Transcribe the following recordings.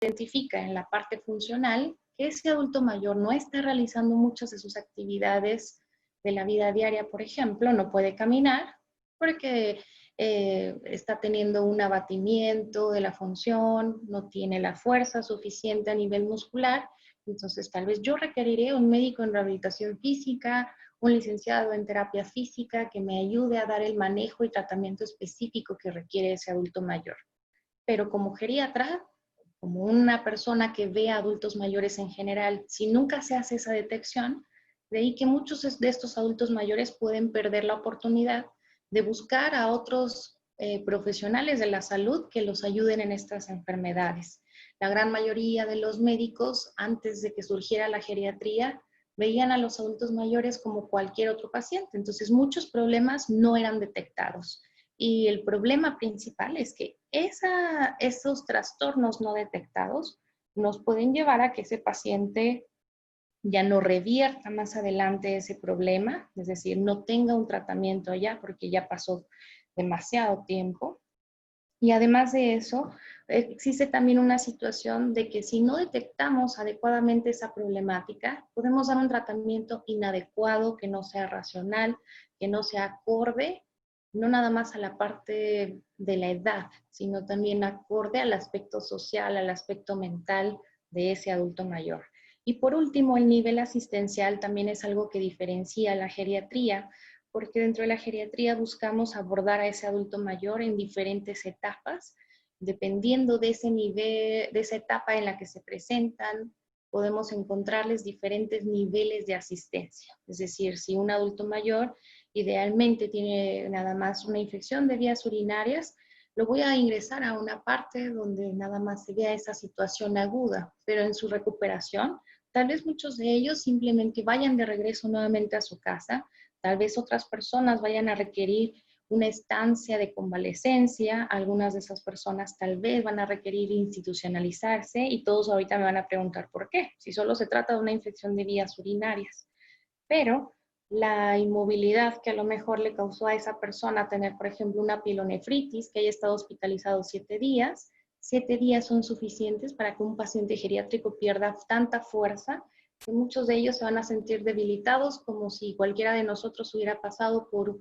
identifica en la parte funcional que ese adulto mayor no está realizando muchas de sus actividades de la vida diaria, por ejemplo, no puede caminar porque está teniendo un abatimiento de la función, no tiene la fuerza suficiente a nivel muscular, entonces tal vez yo requeriré un médico en rehabilitación física, un licenciado en terapia física que me ayude a dar el manejo y tratamiento específico que requiere ese adulto mayor. Pero como geriatra, como una persona que ve a adultos mayores en general, si nunca se hace esa detección, de ahí que muchos de estos adultos mayores pueden perder la oportunidad de buscar a otros profesionales de la salud que los ayuden en estas enfermedades. La gran mayoría de los médicos, antes de que surgiera la geriatría, veían a los adultos mayores como cualquier otro paciente. Entonces, muchos problemas no eran detectados. Y el problema principal es que esos trastornos no detectados nos pueden llevar a que ese paciente ya no revierta más adelante ese problema, es decir, no tenga un tratamiento ya porque ya pasó demasiado tiempo. Y además de eso, existe también una situación de que si no detectamos adecuadamente esa problemática, podemos dar un tratamiento inadecuado, que no sea racional, que no sea acorde, no nada más a la parte de la edad, sino también acorde al aspecto social, al aspecto mental de ese adulto mayor. Y por último, el nivel asistencial también es algo que diferencia la geriatría, porque dentro de la geriatría buscamos abordar a ese adulto mayor en diferentes etapas, dependiendo de ese nivel, de esa etapa en la que se presentan, podemos encontrarles diferentes niveles de asistencia. Es decir, si un adulto mayor idealmente tiene nada más una infección de vías urinarias, lo voy a ingresar a una parte donde nada más se vea esa situación aguda, pero en su recuperación, tal vez muchos de ellos simplemente vayan de regreso nuevamente a su casa. Tal vez otras personas vayan a requerir una estancia de convalecencia, algunas de esas personas tal vez van a requerir institucionalizarse y todos ahorita me van a preguntar por qué, si solo se trata de una infección de vías urinarias. Pero la inmovilidad que a lo mejor le causó a esa persona tener, por ejemplo, una pielonefritis, que haya estado hospitalizado 7 días son suficientes para que un paciente geriátrico pierda tanta fuerza que muchos de ellos se van a sentir debilitados como si cualquiera de nosotros hubiera pasado por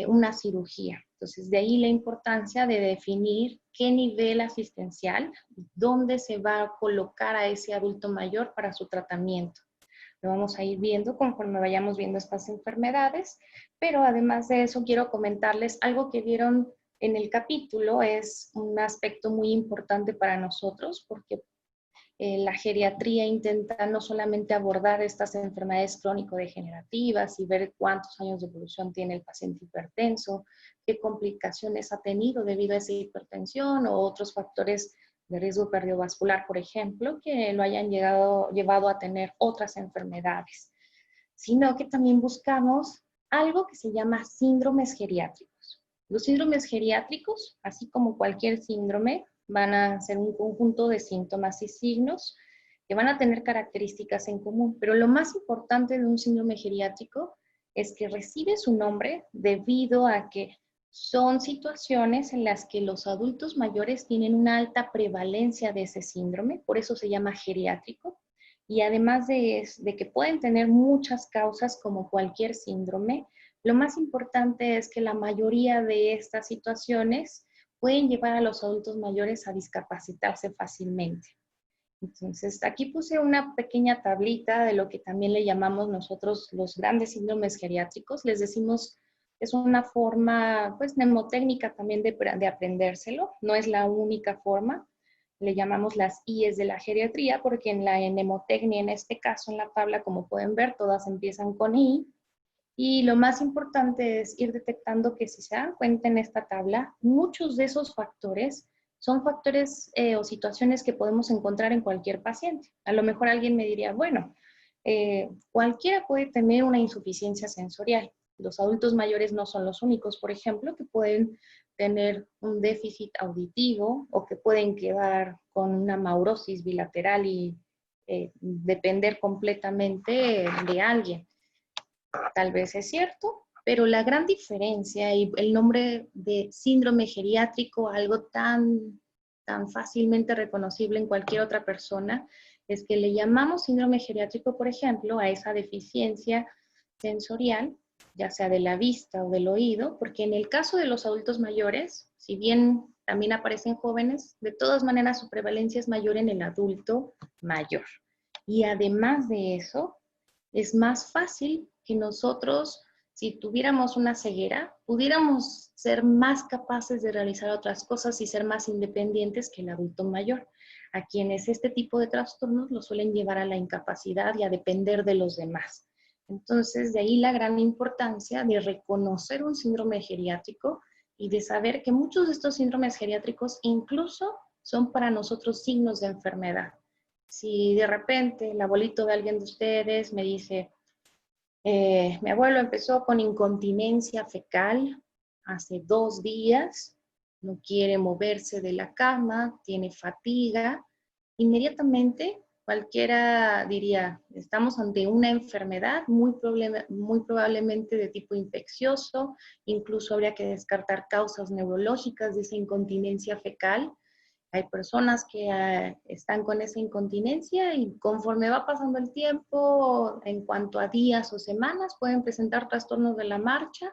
una cirugía. Entonces, de ahí la importancia de definir qué nivel asistencial, dónde se va a colocar a ese adulto mayor para su tratamiento. Lo vamos a ir viendo conforme vayamos viendo estas enfermedades, pero además de eso quiero comentarles algo que vieron en el capítulo, es un aspecto muy importante para nosotros porque la geriatría intenta no solamente abordar estas enfermedades crónico-degenerativas y ver cuántos años de evolución tiene el paciente hipertenso, qué complicaciones ha tenido debido a esa hipertensión o otros factores de riesgo cardiovascular, por ejemplo, que lo hayan llevado a tener otras enfermedades, sino que también buscamos algo que se llama síndromes geriátricos. Los síndromes geriátricos, así como cualquier síndrome, van a ser un conjunto de síntomas y signos que van a tener características en común, pero lo más importante de un síndrome geriátrico es que recibe su nombre debido a que son situaciones en las que los adultos mayores tienen una alta prevalencia de ese síndrome, por eso se llama geriátrico, y además de que pueden tener muchas causas como cualquier síndrome, lo más importante es que la mayoría de estas situaciones pueden llevar a los adultos mayores a discapacitarse fácilmente. Entonces, aquí puse una pequeña tablita de lo que también le llamamos nosotros los grandes síndromes geriátricos. Les decimos, es una forma, pues, mnemotécnica también de aprendérselo. No es la única forma. Le llamamos las IES de la geriatría, porque en la mnemotecnia, en este caso, en la tabla, como pueden ver, todas empiezan con I. Y lo más importante es ir detectando que si se dan cuenta en esta tabla, muchos de esos factores son factores o situaciones que podemos encontrar en cualquier paciente. A lo mejor alguien me diría, bueno, cualquiera puede tener una insuficiencia sensorial. Los adultos mayores no son los únicos, por ejemplo, que pueden tener un déficit auditivo o que pueden quedar con una maurosis bilateral y depender completamente de alguien. Tal vez es cierto, pero la gran diferencia y el nombre de síndrome geriátrico, algo tan tan fácilmente reconocible en cualquier otra persona, es que le llamamos síndrome geriátrico, por ejemplo, a esa deficiencia sensorial, ya sea de la vista o del oído, porque en el caso de los adultos mayores, si bien también aparecen jóvenes, de todas maneras su prevalencia es mayor en el adulto mayor. Y además de eso, es más fácil que nosotros, si tuviéramos una ceguera, pudiéramos ser más capaces de realizar otras cosas y ser más independientes que el adulto mayor, a quienes este tipo de trastornos lo suelen llevar a la incapacidad y a depender de los demás. Entonces, de ahí la gran importancia de reconocer un síndrome geriátrico y de saber que muchos de estos síndromes geriátricos incluso son para nosotros signos de enfermedad. Si de repente el abuelito de alguien de ustedes me dice, mi abuelo empezó con incontinencia fecal hace 2 días, no quiere moverse de la cama, tiene fatiga, inmediatamente cualquiera diría, estamos ante una enfermedad muy probablemente de tipo infeccioso, incluso habría que descartar causas neurológicas de esa incontinencia fecal. Hay personas que están con esa incontinencia y conforme va pasando el tiempo, en cuanto a días o semanas, pueden presentar trastornos de la marcha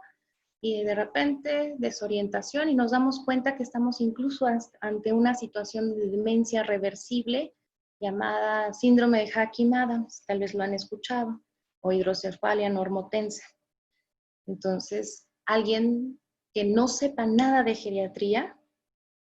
y de repente desorientación y nos damos cuenta que estamos incluso ante una situación de demencia reversible llamada síndrome de Hawking-Adams, tal vez lo han escuchado, o hidrocefalia normotensa. Entonces, alguien que no sepa nada de geriatría,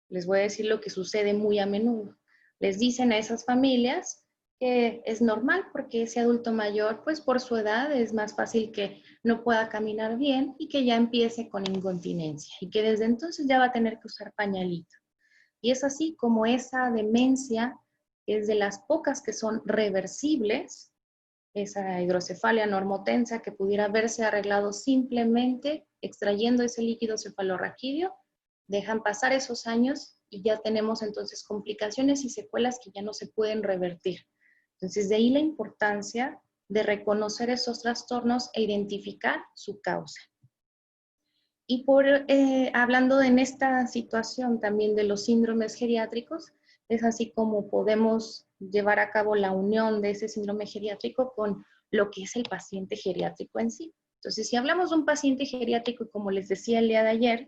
les voy a decir lo que sucede muy a menudo. Les dicen a esas familias que es normal porque ese adulto mayor, pues por su edad es más fácil que no pueda caminar bien y que ya empiece con incontinencia y que desde entonces ya va a tener que usar pañalito. Y es así como esa demencia es de las pocas que son reversibles, esa hidrocefalia normotensa que pudiera haberse arreglado simplemente extrayendo ese líquido cefalorraquídeo, dejan pasar esos años y ya tenemos entonces complicaciones y secuelas que ya no se pueden revertir. Entonces, de ahí la importancia de reconocer esos trastornos e identificar su causa. Y hablando en esta situación también de los síndromes geriátricos, es así como podemos llevar a cabo la unión de ese síndrome geriátrico con lo que es el paciente geriátrico en sí. Entonces, si hablamos de un paciente geriátrico, como les decía el día de ayer,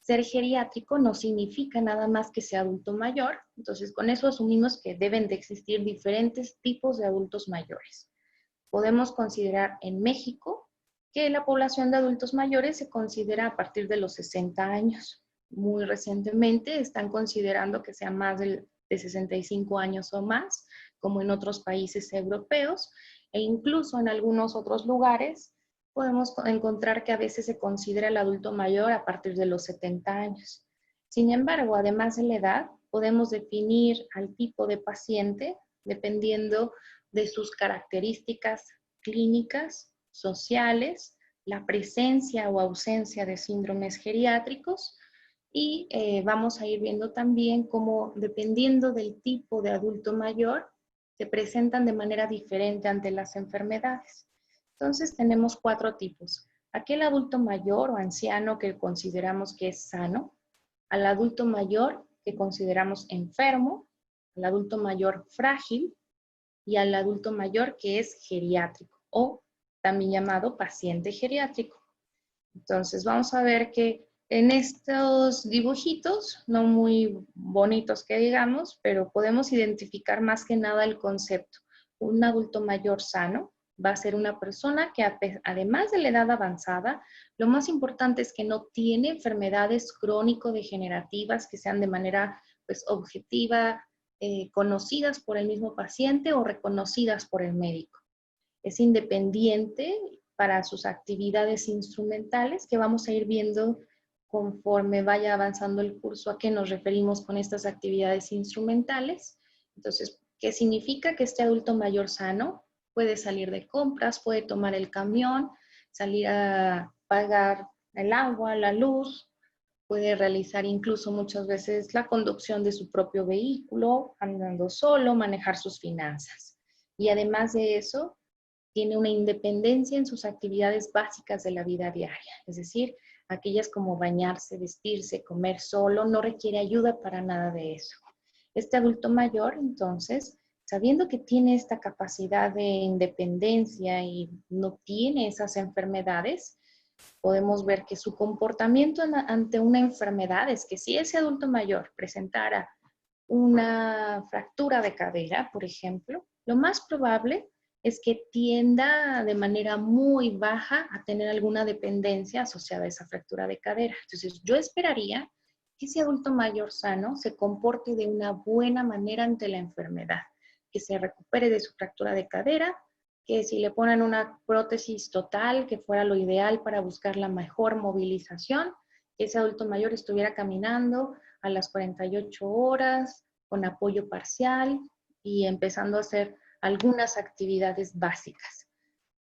ser geriátrico no significa nada más que sea adulto mayor, entonces con eso asumimos que deben de existir diferentes tipos de adultos mayores. Podemos considerar en México que la población de adultos mayores se considera a partir de los 60 años. Muy recientemente están considerando que sea más de 65 años o más, como en otros países europeos, e incluso en algunos otros lugares podemos encontrar que a veces se considera el adulto mayor a partir de los 70 años. Sin embargo, además de la edad, podemos definir al tipo de paciente dependiendo de sus características clínicas, sociales, la presencia o ausencia de síndromes geriátricos y vamos a ir viendo también cómo, dependiendo del tipo de adulto mayor, se presentan de manera diferente ante las enfermedades. Entonces tenemos 4 tipos. Aquel adulto mayor o anciano que consideramos que es sano, al adulto mayor que consideramos enfermo, al adulto mayor frágil y al adulto mayor que es geriátrico o también llamado paciente geriátrico. Entonces vamos a ver que en estos dibujitos, no muy bonitos que digamos, pero podemos identificar más que nada el concepto. Un adulto mayor sano va a ser una persona que además de la edad avanzada, lo más importante es que no tiene enfermedades crónico-degenerativas que sean de manera pues, objetiva, conocidas por el mismo paciente o reconocidas por el médico. Es independiente para sus actividades instrumentales que vamos a ir viendo conforme vaya avanzando el curso a qué nos referimos con estas actividades instrumentales. Entonces, ¿qué significa que este adulto mayor sano puede salir de compras, puede tomar el camión, salir a pagar el agua, la luz, puede realizar incluso muchas veces la conducción de su propio vehículo, andando solo, manejar sus finanzas? Y además de eso, tiene una independencia en sus actividades básicas de la vida diaria, es decir, aquellas como bañarse, vestirse, comer solo, no requiere ayuda para nada de eso. Este adulto mayor, entonces, sabiendo que tiene esta capacidad de independencia y no tiene esas enfermedades, podemos ver que su comportamiento ante una enfermedad es que si ese adulto mayor presentara una fractura de cadera, por ejemplo, lo más probable es que tienda de manera muy baja a tener alguna dependencia asociada a esa fractura de cadera. Entonces, yo esperaría que ese adulto mayor sano se comporte de una buena manera ante la enfermedad, que se recupere de su fractura de cadera, que si le ponen una prótesis total, que fuera lo ideal para buscar la mejor movilización, que ese adulto mayor estuviera caminando a las 48 horas con apoyo parcial y empezando a hacer algunas actividades básicas.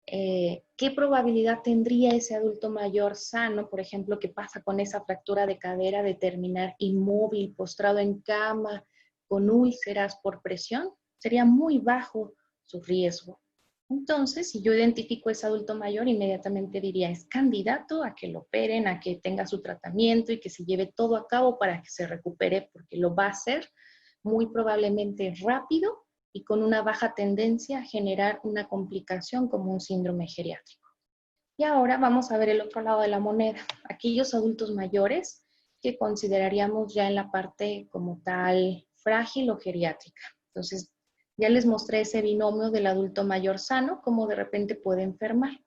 ¿Qué probabilidad tendría ese adulto mayor sano, por ejemplo, que pasa con esa fractura de cadera, de terminar inmóvil, postrado en cama, con úlceras por presión? Sería muy bajo su riesgo. Entonces, si yo identifico a ese adulto mayor, inmediatamente diría, es candidato a que lo operen, a que tenga su tratamiento y que se lleve todo a cabo para que se recupere, porque lo va a hacer muy probablemente rápido y con una baja tendencia a generar una complicación como un síndrome geriátrico. Y ahora vamos a ver el otro lado de la moneda, aquellos adultos mayores que consideraríamos ya en la parte como tal frágil o geriátrica. Entonces, ya les mostré ese binomio del adulto mayor sano, cómo de repente puede enfermar.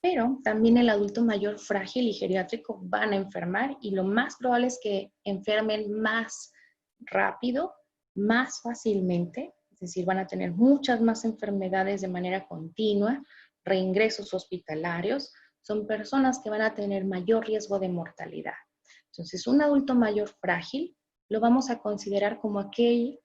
Pero también el adulto mayor frágil y geriátrico van a enfermar y lo más probable es que enfermen más rápido, más fácilmente, es decir, van a tener muchas más enfermedades de manera continua, reingresos hospitalarios, son personas que van a tener mayor riesgo de mortalidad. Entonces, un adulto mayor frágil lo vamos a considerar como aquel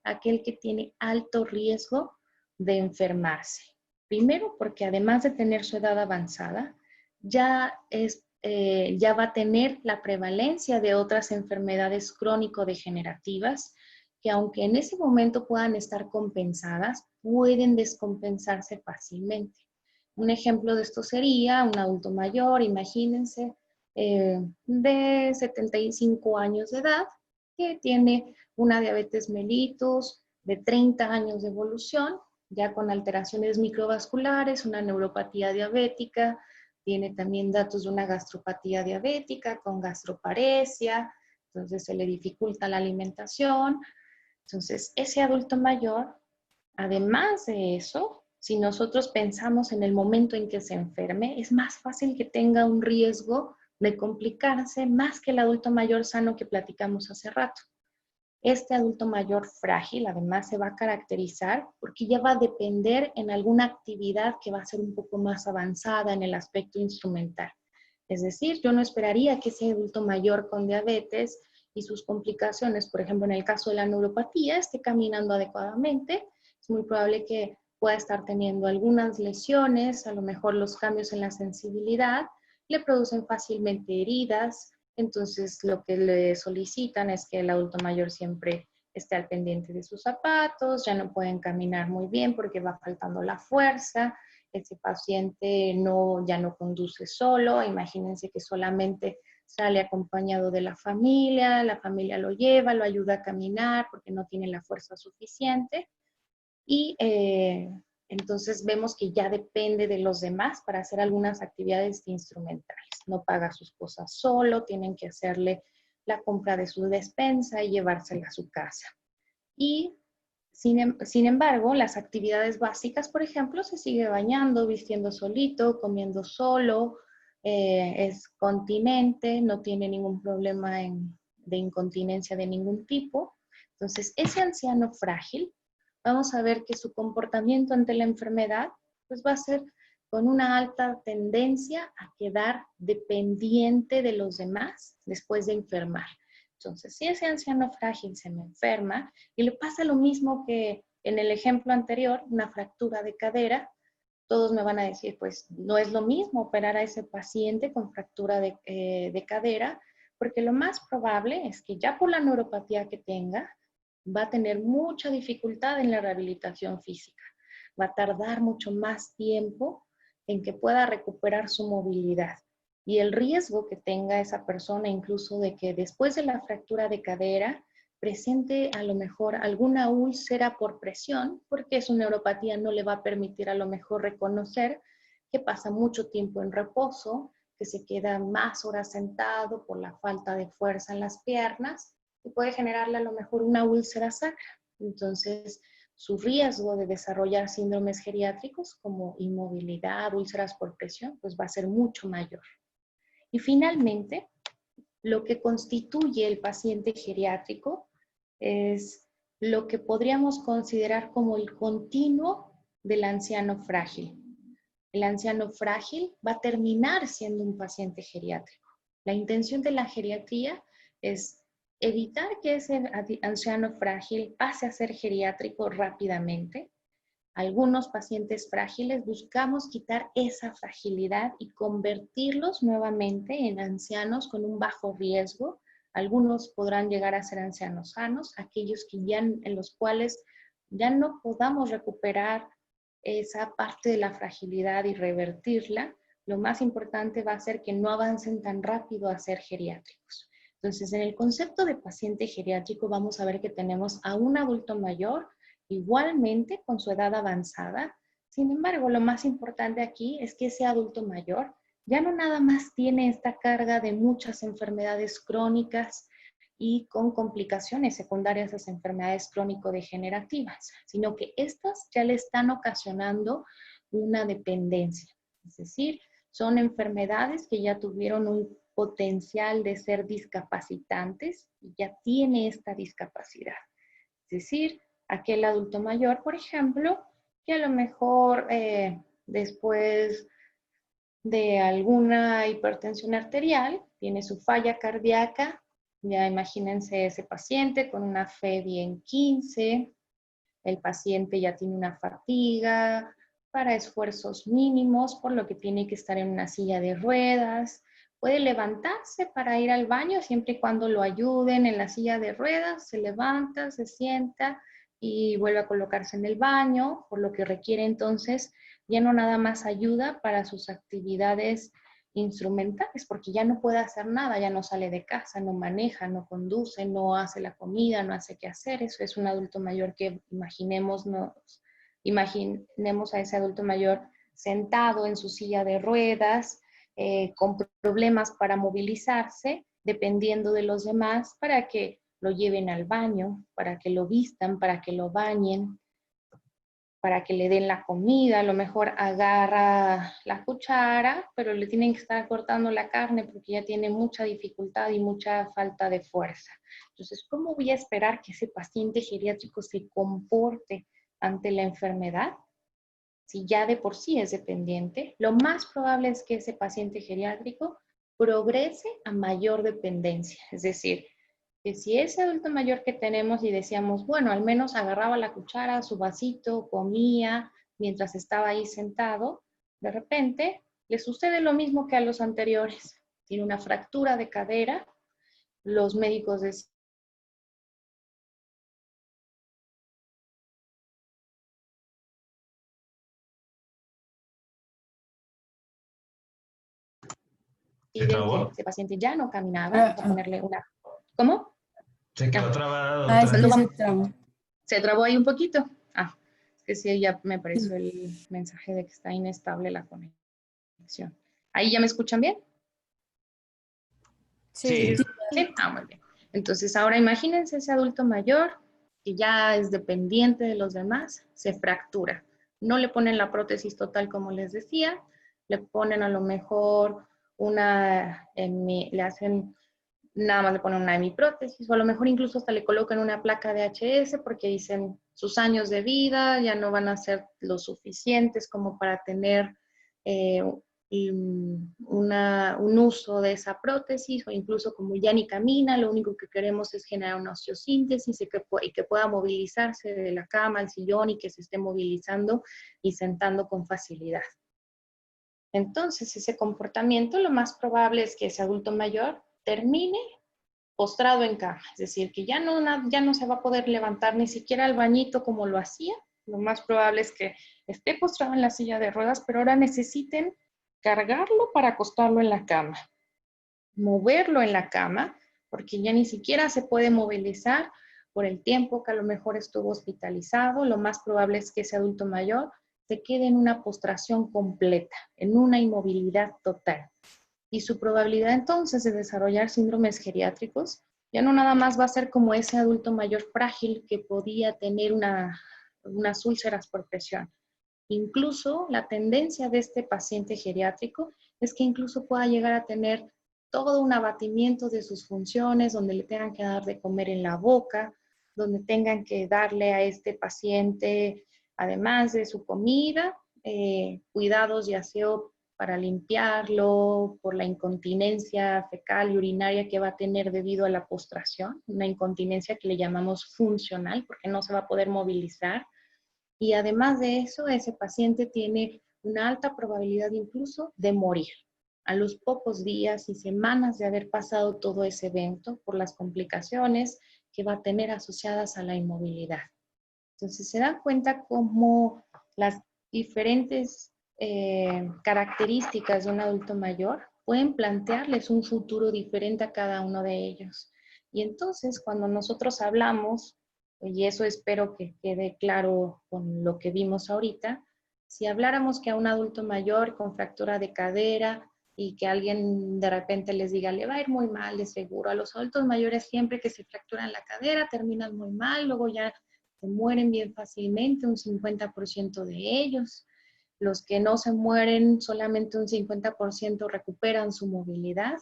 que tiene alto riesgo de enfermarse. Primero, porque además de tener su edad avanzada, ya va a tener la prevalencia de otras enfermedades crónico-degenerativas que aunque en ese momento puedan estar compensadas, pueden descompensarse fácilmente. Un ejemplo de esto sería un adulto mayor, imagínense, de 75 años de edad, que tiene una diabetes mellitus de 30 años de evolución, ya con alteraciones microvasculares, una neuropatía diabética, tiene también datos de una gastropatía diabética con gastroparesia, entonces se le dificulta la alimentación. Entonces, ese adulto mayor, además de eso, si nosotros pensamos en el momento en que se enferme, es más fácil que tenga un riesgo de complicarse más que el adulto mayor sano que platicamos hace rato. Este adulto mayor frágil además se va a caracterizar porque ya va a depender en alguna actividad que va a ser un poco más avanzada en el aspecto instrumental. Es decir, yo no esperaría que ese adulto mayor con diabetes y sus complicaciones, por ejemplo, en el caso de la neuropatía, esté caminando adecuadamente. Es muy probable que pueda estar teniendo algunas lesiones, a lo mejor los cambios en la sensibilidad le producen fácilmente heridas. Entonces, lo que le solicitan es que el adulto mayor siempre esté al pendiente de sus zapatos, ya no pueden caminar muy bien porque va faltando la fuerza, ese paciente ya no conduce solo, imagínense que solamente sale acompañado de la familia lo lleva, lo ayuda a caminar porque no tiene la fuerza suficiente y entonces vemos que ya depende de los demás para hacer algunas actividades instrumentales. No paga sus cosas solo, tienen que hacerle la compra de su despensa y llevársela a su casa. Y sin embargo, las actividades básicas, por ejemplo, se sigue bañando, vistiendo solito, comiendo solo, es continente, no tiene ningún problema de incontinencia de ningún tipo. Entonces, ese anciano frágil, vamos a ver que su comportamiento ante la enfermedad pues va a ser con una alta tendencia a quedar dependiente de los demás después de enfermar. Entonces, si ese anciano frágil se me enferma y le pasa lo mismo que en el ejemplo anterior, una fractura de cadera, todos me van a decir, pues no es lo mismo operar a ese paciente con fractura de cadera, porque lo más probable es que ya por la neuropatía que tenga, va a tener mucha dificultad en la rehabilitación física. Va a tardar mucho más tiempo en que pueda recuperar su movilidad. Y el riesgo que tenga esa persona, incluso de que después de la fractura de cadera presente a lo mejor alguna úlcera por presión, porque su neuropatía no le va a permitir a lo mejor reconocer que pasa mucho tiempo en reposo, que se queda más horas sentado por la falta de fuerza en las piernas y puede generarle a lo mejor una úlcera sacra. Entonces, su riesgo de desarrollar síndromes geriátricos como inmovilidad, úlceras por presión, pues va a ser mucho mayor. Y finalmente, lo que constituye el paciente geriátrico es lo que podríamos considerar como el continuo del anciano frágil. El anciano frágil va a terminar siendo un paciente geriátrico. La intención de la geriatría es evitar que ese anciano frágil pase a ser geriátrico rápidamente. Algunos pacientes frágiles buscamos quitar esa fragilidad y convertirlos nuevamente en ancianos con un bajo riesgo. Algunos podrán llegar a ser ancianos sanos, aquellos que en los cuales ya no podamos recuperar esa parte de la fragilidad y revertirla. Lo más importante va a ser que no avancen tan rápido a ser geriátricos. Entonces, en el concepto de paciente geriátrico vamos a ver que tenemos a un adulto mayor igualmente con su edad avanzada. Sin embargo, lo más importante aquí es que ese adulto mayor ya no nada más tiene esta carga de muchas enfermedades crónicas y con complicaciones secundarias a esas enfermedades crónico-degenerativas, sino que estas ya le están ocasionando una dependencia. Es decir, son enfermedades que ya tuvieron un potencial de ser discapacitantes y ya tiene esta discapacidad. Es decir, aquel adulto mayor, por ejemplo, que a lo mejor después de alguna hipertensión arterial, tiene su falla cardíaca, ya imagínense ese paciente con una FEDI en 15, el paciente ya tiene una fatiga para esfuerzos mínimos, por lo que tiene que estar en una silla de ruedas, puede levantarse para ir al baño siempre y cuando lo ayuden en la silla de ruedas, se levanta, se sienta y vuelve a colocarse en el baño, por lo que requiere entonces ya no nada más ayuda para sus actividades instrumentales, porque ya no puede hacer nada, ya no sale de casa, no maneja, no conduce, no hace la comida, no hace qué hacer. Eso es un adulto mayor que imaginemos a ese adulto mayor sentado en su silla de ruedas, con problemas para movilizarse, dependiendo de los demás, para que lo lleven al baño, para que lo vistan, para que lo bañen, para que le den la comida. A lo mejor agarra la cuchara, pero le tienen que estar cortando la carne porque ya tiene mucha dificultad y mucha falta de fuerza. Entonces, ¿cómo voy a esperar que ese paciente geriátrico se comporte ante la enfermedad? Si ya de por sí es dependiente, lo más probable es que ese paciente geriátrico progrese a mayor dependencia. Es decir, que si ese adulto mayor que tenemos y decíamos, bueno, al menos agarraba la cuchara, su vasito, comía mientras estaba ahí sentado, de repente le sucede lo mismo que a los anteriores. Tiene una fractura de cadera, los médicos decían ¿Se que trabó? ese paciente ya no caminaba, a ponerle una... ¿Cómo? Se quedó trabada, Es doctora. que se trabó. ¿Se trabó ahí un poquito? Ah, es que sí, ya me apareció el mensaje de que está inestable la conexión. ¿Ahí ya me escuchan bien? Sí. Sí, muy bien. Entonces ahora imagínense ese adulto mayor que ya es dependiente de los demás, se fractura. No le ponen la prótesis total como les decía, le ponen a lo mejor le hacen, nada más le ponen una hemiprótesis, o a lo mejor incluso hasta le colocan una placa de HS porque dicen sus años de vida ya no van a ser lo suficientes como para tener un uso de esa prótesis, o incluso como ya ni camina, lo único que queremos es generar una osteosíntesis y que pueda movilizarse de la cama al sillón y que se esté movilizando y sentando con facilidad. Entonces, ese comportamiento lo más probable es que ese adulto mayor termine postrado en cama, es decir, que ya no se va a poder levantar ni siquiera al bañito como lo hacía. Lo más probable es que esté postrado en la silla de ruedas, pero ahora necesiten cargarlo para acostarlo en la cama, moverlo en la cama, porque ya ni siquiera se puede movilizar, por el tiempo que a lo mejor estuvo hospitalizado, lo más probable es que ese adulto mayor se quede en una postración completa, en una inmovilidad total. Y su probabilidad entonces de desarrollar síndromes geriátricos ya no nada más va a ser como ese adulto mayor frágil que podía tener unas úlceras por presión. Incluso la tendencia de este paciente geriátrico es que incluso pueda llegar a tener todo un abatimiento de sus funciones, donde le tengan que dar de comer en la boca, donde tengan que darle a este paciente, además de su comida, cuidados y aseo para limpiarlo, por la incontinencia fecal y urinaria que va a tener debido a la postración, una incontinencia que le llamamos funcional porque no se va a poder movilizar. Y además de eso, ese paciente tiene una alta probabilidad incluso de morir a los pocos días y semanas de haber pasado todo ese evento por las complicaciones que va a tener asociadas a la inmovilidad. Entonces se dan cuenta cómo las diferentes características de un adulto mayor pueden plantearles un futuro diferente a cada uno de ellos. Y entonces cuando nosotros hablamos, y eso espero que quede claro con lo que vimos ahorita, si habláramos que a un adulto mayor con fractura de cadera y que alguien de repente les diga, le va a ir muy mal de seguro, a los adultos mayores siempre que se fracturan la cadera terminan muy mal, luego ya se mueren bien fácilmente, un 50% de ellos. Los que no se mueren, solamente un 50% recuperan su movilidad.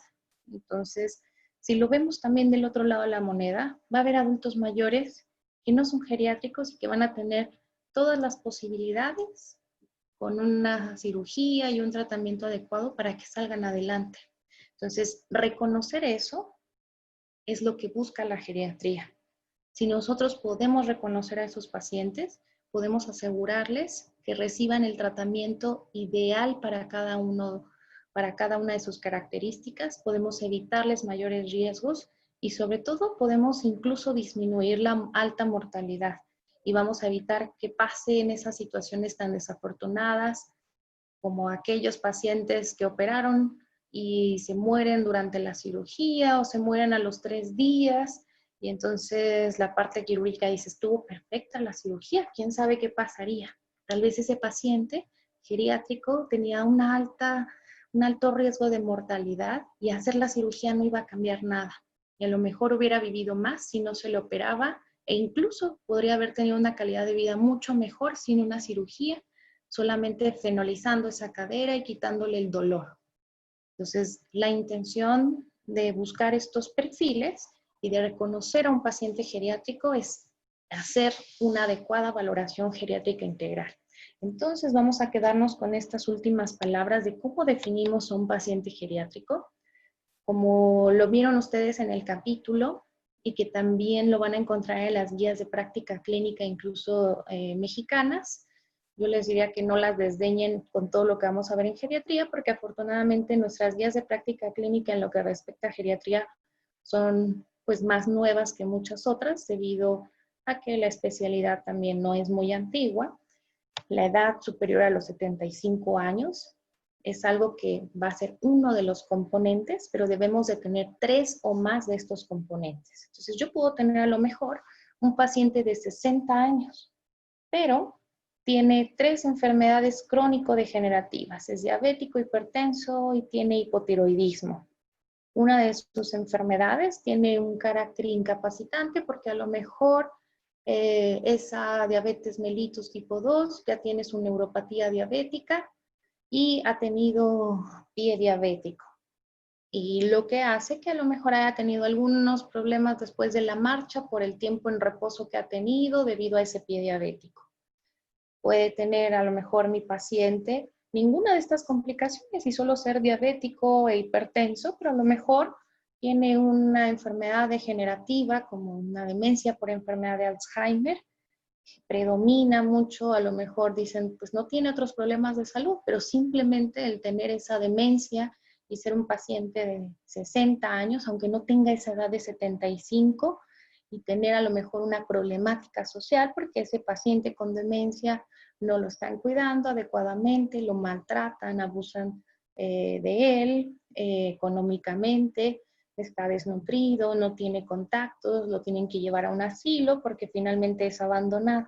Entonces, si lo vemos también del otro lado de la moneda, va a haber adultos mayores que no son geriátricos y que van a tener todas las posibilidades con una cirugía y un tratamiento adecuado para que salgan adelante. Entonces, reconocer eso es lo que busca la geriatría. Si nosotros podemos reconocer a esos pacientes, podemos asegurarles que reciban el tratamiento ideal para cada una de sus características, podemos evitarles mayores riesgos y sobre todo podemos incluso disminuir la alta mortalidad y vamos a evitar que pasen esas situaciones tan desafortunadas como aquellos pacientes que operaron y se mueren durante la cirugía o se mueren a los 3 días y entonces la parte quirúrgica dice, estuvo perfecta la cirugía, ¿quién sabe qué pasaría? Tal vez ese paciente geriátrico tenía un alto riesgo de mortalidad y hacer la cirugía no iba a cambiar nada. Y a lo mejor hubiera vivido más si no se le operaba e incluso podría haber tenido una calidad de vida mucho mejor sin una cirugía, solamente fenolizando esa cadera y quitándole el dolor. Entonces, la intención de buscar estos perfiles y de reconocer a un paciente geriátrico es hacer una adecuada valoración geriátrica integral. Entonces, vamos a quedarnos con estas últimas palabras de cómo definimos a un paciente geriátrico. Como lo vieron ustedes en el capítulo y que también lo van a encontrar en las guías de práctica clínica, incluso mexicanas, yo les diría que no las desdeñen con todo lo que vamos a ver en geriatría, porque afortunadamente nuestras guías de práctica clínica en lo que respecta a geriatría son pues más nuevas que muchas otras, debido a que la especialidad también no es muy antigua. La edad superior a los 75 años es algo que va a ser uno de los componentes, pero debemos de tener 3 o más de estos componentes. Entonces yo puedo tener a lo mejor un paciente de 60 años, pero tiene 3 enfermedades crónico-degenerativas. Es diabético, hipertenso y tiene hipotiroidismo. Una de sus enfermedades tiene un carácter incapacitante porque a lo mejor esa diabetes mellitus tipo 2 ya tiene su neuropatía diabética y ha tenido pie diabético. Y lo que hace que a lo mejor haya tenido algunos problemas después de la marcha por el tiempo en reposo que ha tenido debido a ese pie diabético. Puede tener a lo mejor mi paciente ninguna de estas complicaciones y solo ser diabético e hipertenso, pero a lo mejor tiene una enfermedad degenerativa como una demencia por enfermedad de Alzheimer, predomina mucho, a lo mejor dicen, pues no tiene otros problemas de salud, pero simplemente el tener esa demencia y ser un paciente de 60 años, aunque no tenga esa edad de 75, y tener a lo mejor una problemática social, porque ese paciente con demencia no lo están cuidando adecuadamente, lo maltratan, abusan de él económicamente, está desnutrido, no tiene contactos, lo tienen que llevar a un asilo porque finalmente es abandonado.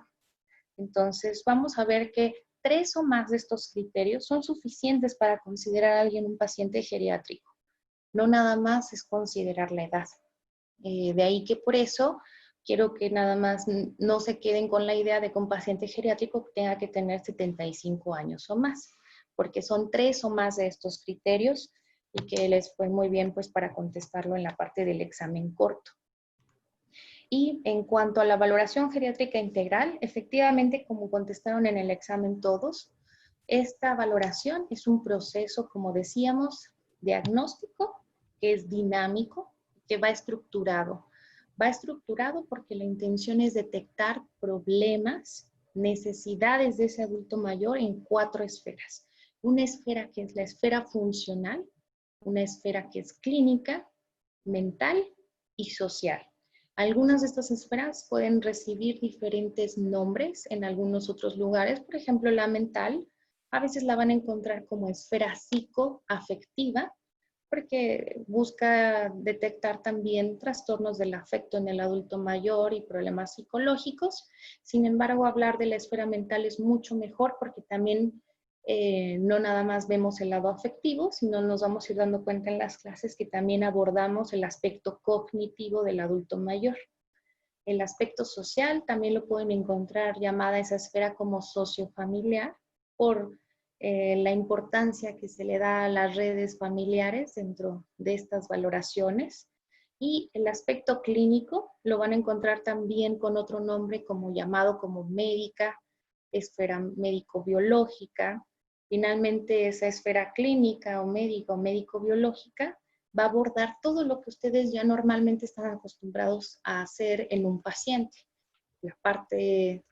Entonces, vamos a ver que 3 o más de estos criterios son suficientes para considerar a alguien un paciente geriátrico. No nada más es considerar la edad. De ahí que por eso quiero que nada más no se queden con la idea de que un paciente geriátrico tenga que tener 75 años o más, porque son 3 o más de estos criterios y que les fue muy bien pues para contestarlo en la parte del examen corto. Y en cuanto a la valoración geriátrica integral, efectivamente, como contestaron en el examen todos, esta valoración es un proceso, como decíamos, diagnóstico, que es dinámico, que va estructurado. Va estructurado porque la intención es detectar problemas, necesidades de ese adulto mayor en 4 esferas. Una esfera que es la esfera funcional, una esfera que es clínica, mental y social. Algunas de estas esferas pueden recibir diferentes nombres en algunos otros lugares. Por ejemplo, la mental, a veces la van a encontrar como esfera psicoafectiva, porque busca detectar también trastornos del afecto en el adulto mayor y problemas psicológicos. Sin embargo, hablar de la esfera mental es mucho mejor porque también no nada más vemos el lado afectivo, sino nos vamos a ir dando cuenta en las clases que también abordamos el aspecto cognitivo del adulto mayor. El aspecto social también lo pueden encontrar llamada esa esfera como sociofamiliar por la importancia que se le da a las redes familiares dentro de estas valoraciones. Y el aspecto clínico lo van a encontrar también con otro nombre como llamado como médica, esfera médico-biológica. Finalmente, esa esfera clínica o médico-biológica va a abordar todo lo que ustedes ya normalmente están acostumbrados a hacer en un paciente. La parte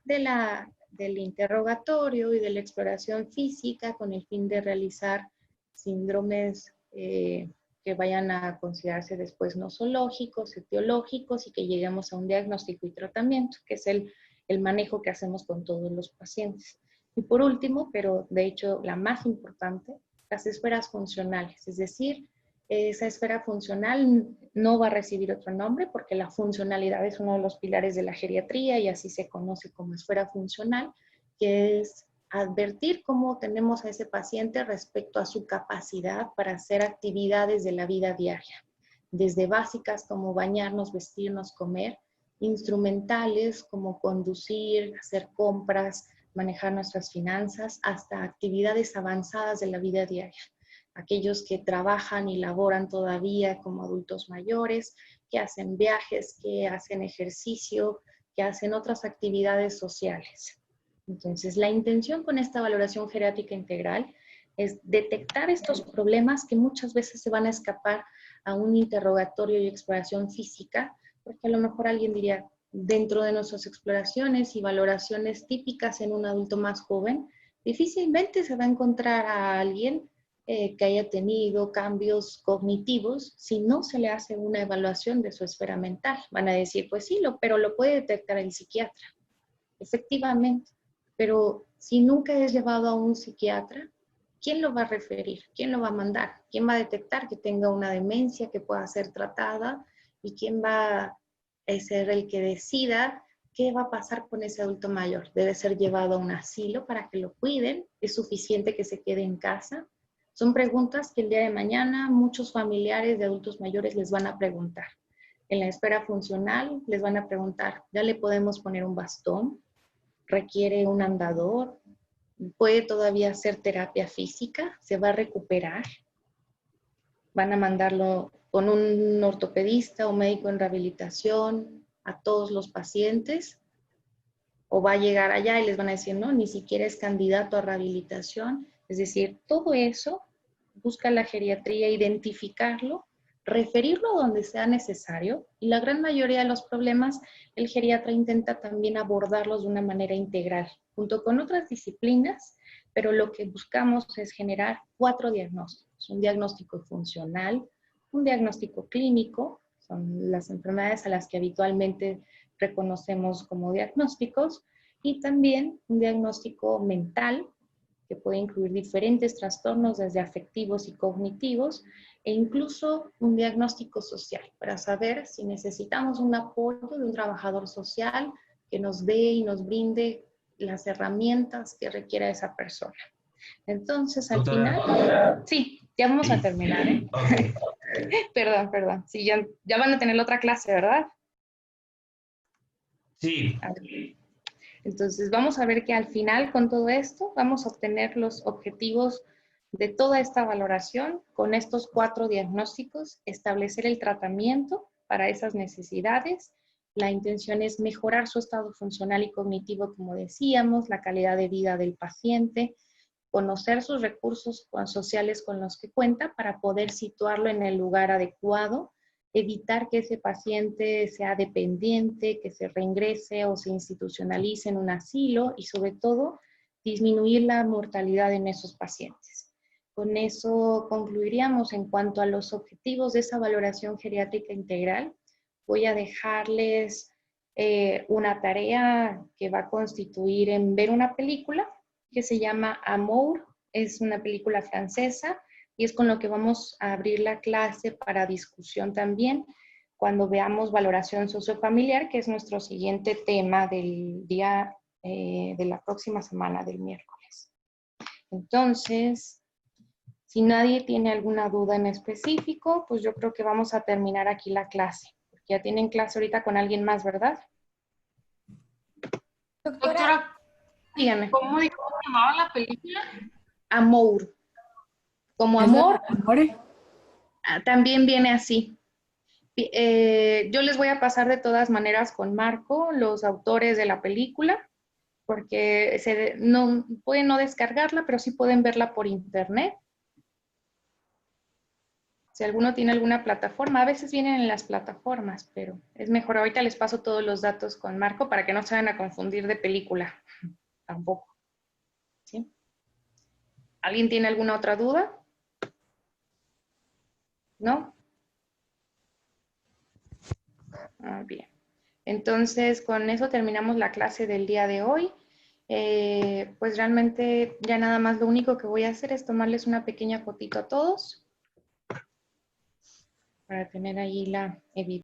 del interrogatorio y de la exploración física con el fin de realizar síndromes que vayan a considerarse después nosológicos, etiológicos y que lleguemos a un diagnóstico y tratamiento, que es el manejo que hacemos con todos los pacientes. Y por último, pero de hecho la más importante, las esferas funcionales, es decir, esa esfera funcional no va a recibir otro nombre porque la funcionalidad es uno de los pilares de la geriatría y así se conoce como esfera funcional, que es advertir cómo tenemos a ese paciente respecto a su capacidad para hacer actividades de la vida diaria, desde básicas como bañarnos, vestirnos, comer, instrumentales como conducir, hacer compras, manejar nuestras finanzas, hasta actividades avanzadas de la vida diaria. Aquellos que trabajan y laboran todavía como adultos mayores, que hacen viajes, que hacen ejercicio, que hacen otras actividades sociales. Entonces, la intención con esta valoración geriátrica integral es detectar estos problemas que muchas veces se van a escapar a un interrogatorio y exploración física, porque a lo mejor alguien diría, dentro de nuestras exploraciones y valoraciones típicas en un adulto más joven, difícilmente se va a encontrar a alguien que haya tenido cambios cognitivos si no se le hace una evaluación de su esfera mental. Van a decir, pues sí, pero lo puede detectar el psiquiatra. Efectivamente, pero si nunca es llevado a un psiquiatra, ¿quién lo va a referir? ¿Quién lo va a mandar? ¿Quién va a detectar que tenga una demencia que pueda ser tratada? ¿Y quién va a ser el que decida qué va a pasar con ese adulto mayor? ¿Debe ser llevado a un asilo para que lo cuiden? ¿Es suficiente que se quede en casa? Son preguntas que el día de mañana muchos familiares de adultos mayores les van a preguntar. En la esfera funcional les van a preguntar, ¿ya le podemos poner un bastón? ¿Requiere un andador? ¿Puede todavía hacer terapia física? ¿Se va a recuperar? ¿Van a mandarlo con un ortopedista o médico en rehabilitación a todos los pacientes? ¿O va a llegar allá y les van a decir, no, ni siquiera es candidato a rehabilitación? Es decir, todo eso busca la geriatría identificarlo, referirlo a donde sea necesario, y la gran mayoría de los problemas el geriatra intenta también abordarlos de una manera integral, junto con otras disciplinas, pero lo que buscamos es generar 4 diagnósticos: un diagnóstico funcional, un diagnóstico clínico, son las enfermedades a las que habitualmente reconocemos como diagnósticos, y también un diagnóstico mental, que puede incluir diferentes trastornos desde afectivos y cognitivos, e incluso un diagnóstico social para saber si necesitamos un apoyo de un trabajador social que nos dé y nos brinde las herramientas que requiera esa persona. Entonces, al final, sí, ya vamos a terminar, ¿eh? Okay. Perdón. Sí, ya van a tener la otra clase, ¿verdad? Sí. Entonces, vamos a ver que al final, con todo esto, vamos a obtener los objetivos de toda esta valoración con estos 4 diagnósticos, establecer el tratamiento para esas necesidades. La intención es mejorar su estado funcional y cognitivo, como decíamos, la calidad de vida del paciente, conocer sus recursos sociales con los que cuenta para poder situarlo en el lugar adecuado, evitar que ese paciente sea dependiente, que se reingrese o se institucionalice en un asilo y sobre todo disminuir la mortalidad en esos pacientes. Con eso concluiríamos en cuanto a los objetivos de esa valoración geriátrica integral. Voy a dejarles una tarea que va a constituir en ver una película que se llama Amour, es una película francesa y es con lo que vamos a abrir la clase para discusión también cuando veamos valoración sociofamiliar, que es nuestro siguiente tema del día de la próxima semana, del miércoles. Entonces, si nadie tiene alguna duda en específico, pues yo creo que vamos a terminar aquí la clase. Porque ya tienen clase ahorita con alguien más, ¿verdad? Doctora, dígame. ¿Cómo dijo que se llamaba la película? Amour. Como amor, también viene así. Yo les voy a pasar de todas maneras con Marco los autores de la película, porque pueden no descargarla, pero sí pueden verla por internet. Si alguno tiene alguna plataforma, a veces vienen en las plataformas, pero es mejor. Ahorita les paso todos los datos con Marco para que no se vayan a confundir de película. Tampoco. ¿Sí? ¿Alguien tiene alguna otra duda? ¿No? Bien. Entonces, con eso terminamos la clase del día de hoy. Pues realmente ya nada más lo único que voy a hacer es tomarles una pequeña fotito a todos para tener ahí la evidencia.